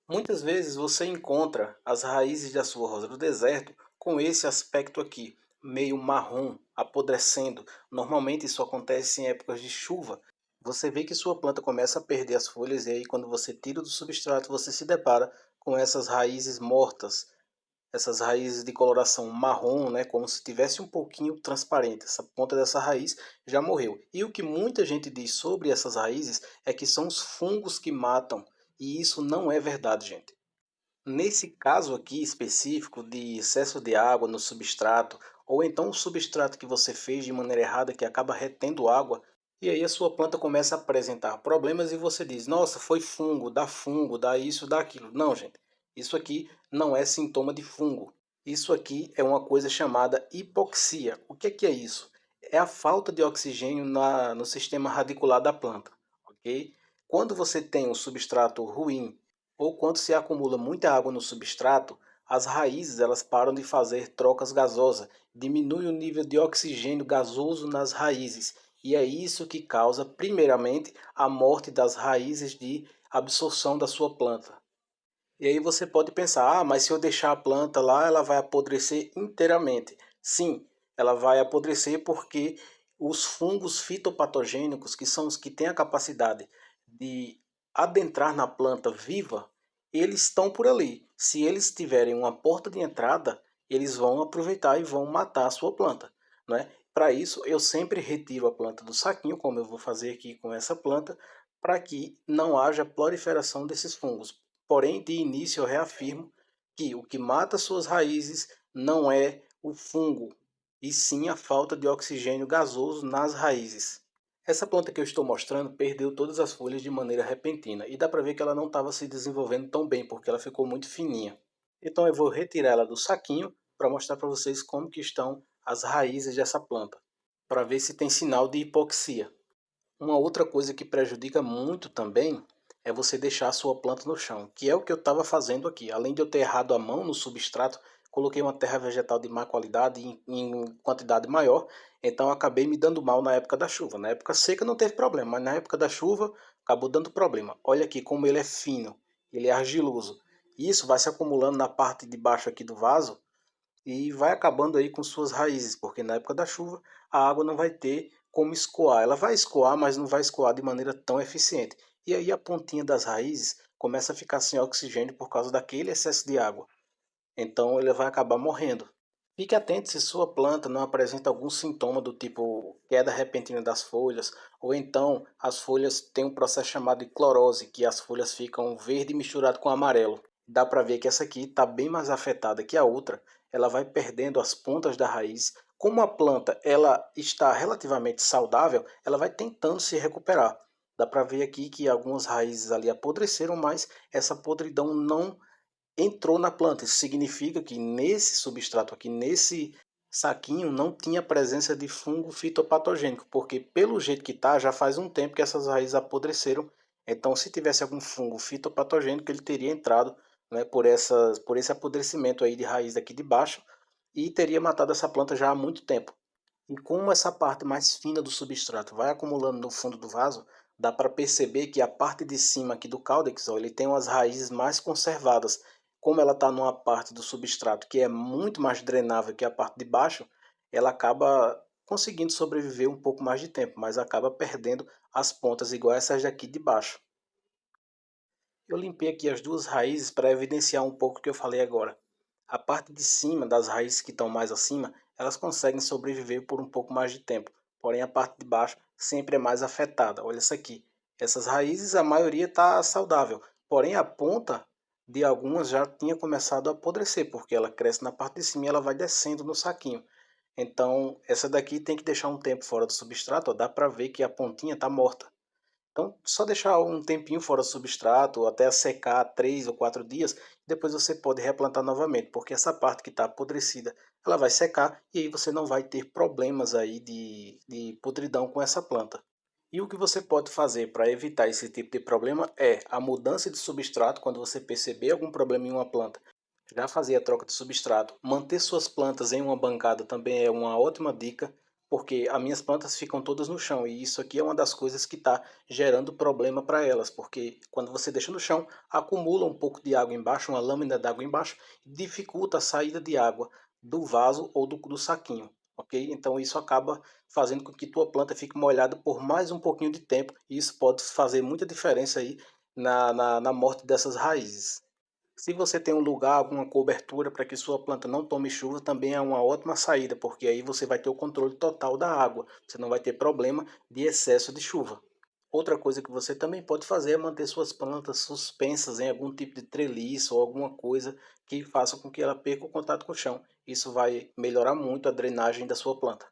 Muitas vezes você encontra as raízes da sua rosa do deserto com esse aspecto aqui, meio marrom, apodrecendo. Normalmente isso acontece em épocas de chuva. Você vê que sua planta começa a perder as folhas e aí quando você tira do substrato você se depara com essas raízes mortas, essas raízes de coloração marrom, né, como se tivesse um pouquinho transparente. Essa ponta dessa raiz já morreu. E o que muita gente diz sobre essas raízes é que são os fungos que matam. E isso não é verdade, gente. Nesse caso aqui específico de excesso de água no substrato, ou então o substrato que você fez de maneira errada que acaba retendo água, e aí a sua planta começa a apresentar problemas e você diz, nossa, foi fungo, dá isso, dá aquilo. Não, gente, isso aqui não é sintoma de fungo. Isso aqui é uma coisa chamada hipoxia. O que é isso? É a falta de oxigênio no sistema radicular da planta, ok? Quando você tem um substrato ruim, ou quando se acumula muita água no substrato, as raízes elas param de fazer trocas gasosas, diminui o nível de oxigênio gasoso nas raízes, e é isso que causa, primeiramente, a morte das raízes de absorção da sua planta. E aí você pode pensar, ah, mas se eu deixar a planta lá, ela vai apodrecer inteiramente. Sim, ela vai apodrecer porque os fungos fitopatogênicos, que são os que têm a capacidade de adentrar na planta viva, eles estão por ali. Se eles tiverem uma porta de entrada, eles vão aproveitar e vão matar a sua planta, né? Para isso, eu sempre retiro a planta do saquinho, como eu vou fazer aqui com essa planta, para que não haja proliferação desses fungos. Porém, de início eu reafirmo que o que mata suas raízes não é o fungo, e sim a falta de oxigênio gasoso nas raízes. Essa planta que eu estou mostrando perdeu todas as folhas de maneira repentina e dá para ver que ela não estava se desenvolvendo tão bem porque ela ficou muito fininha. Então eu vou retirar ela do saquinho para mostrar para vocês como que estão as raízes dessa planta, para ver se tem sinal de hipoxia. Uma outra coisa que prejudica muito também é você deixar a sua planta no chão, que é o que eu estava fazendo aqui. Além de eu ter errado a mão no substrato, coloquei uma terra vegetal de má qualidade em quantidade maior, então acabei me dando mal na época da chuva. Na época seca não teve problema, mas na época da chuva acabou dando problema. Olha aqui como ele é fino, ele é argiloso. Isso vai se acumulando na parte de baixo aqui do vaso e vai acabando aí com suas raízes, porque na época da chuva a água não vai ter como escoar. Ela vai escoar, mas não vai escoar de maneira tão eficiente. E aí a pontinha das raízes começa a ficar sem oxigênio por causa daquele excesso de água. Então ele vai acabar morrendo. Fique atento se sua planta não apresenta algum sintoma do tipo queda repentina das folhas, ou então as folhas têm um processo chamado de clorose, que as folhas ficam verde misturado com amarelo. Dá para ver que essa aqui está bem mais afetada que a outra, ela vai perdendo as pontas da raiz. Como a planta ela está relativamente saudável, ela vai tentando se recuperar. Dá para ver aqui que algumas raízes ali apodreceram, mas essa podridão não entrou na planta. Isso significa que nesse substrato aqui, nesse saquinho, não tinha presença de fungo fitopatogênico, porque pelo jeito que está, já faz um tempo que essas raízes apodreceram. Então, se tivesse algum fungo fitopatogênico, ele teria entrado, né, por esse apodrecimento aí de raiz aqui de baixo e teria matado essa planta já há muito tempo. E como essa parte mais fina do substrato vai acumulando no fundo do vaso, dá para perceber que a parte de cima aqui do caudex, ó, ele tem umas raízes mais conservadas. Como ela está numa parte do substrato que é muito mais drenável que a parte de baixo, ela acaba conseguindo sobreviver um pouco mais de tempo, mas acaba perdendo as pontas igual essas daqui de baixo. Eu limpei aqui as duas raízes para evidenciar um pouco o que eu falei agora. A parte de cima, das raízes que estão mais acima, elas conseguem sobreviver por um pouco mais de tempo. Porém, a parte de baixo sempre é mais afetada. Olha isso aqui. Essas raízes, a maioria está saudável. Porém, a ponta de algumas já tinha começado a apodrecer, porque ela cresce na parte de cima e ela vai descendo no saquinho. Então, essa daqui tem que deixar um tempo fora do substrato. Ó, dá para ver que a pontinha está morta. Então, só deixar um tempinho fora do substrato, até secar 3 ou 4 dias, depois você pode replantar novamente, porque essa parte que está apodrecida, ela vai secar e aí você não vai ter problemas aí de podridão com essa planta. E o que você pode fazer para evitar esse tipo de problema é a mudança de substrato quando você perceber algum problema em uma planta. Já fazer a troca de substrato, manter suas plantas em uma bancada também é uma ótima dica, porque as minhas plantas ficam todas no chão e isso aqui é uma das coisas que está gerando problema para elas, porque quando você deixa no chão, acumula um pouco de água embaixo, uma lâmina d'água embaixo, e dificulta a saída de água do vaso ou do saquinho, ok? Então isso acaba fazendo com que tua planta fique molhada por mais um pouquinho de tempo e isso pode fazer muita diferença aí na morte dessas raízes. Se você tem um lugar, alguma cobertura para que sua planta não tome chuva, também é uma ótima saída, porque aí você vai ter o controle total da água. Você não vai ter problema de excesso de chuva. Outra coisa que você também pode fazer é manter suas plantas suspensas em algum tipo de treliço ou alguma coisa que faça com que ela perca o contato com o chão. Isso vai melhorar muito a drenagem da sua planta.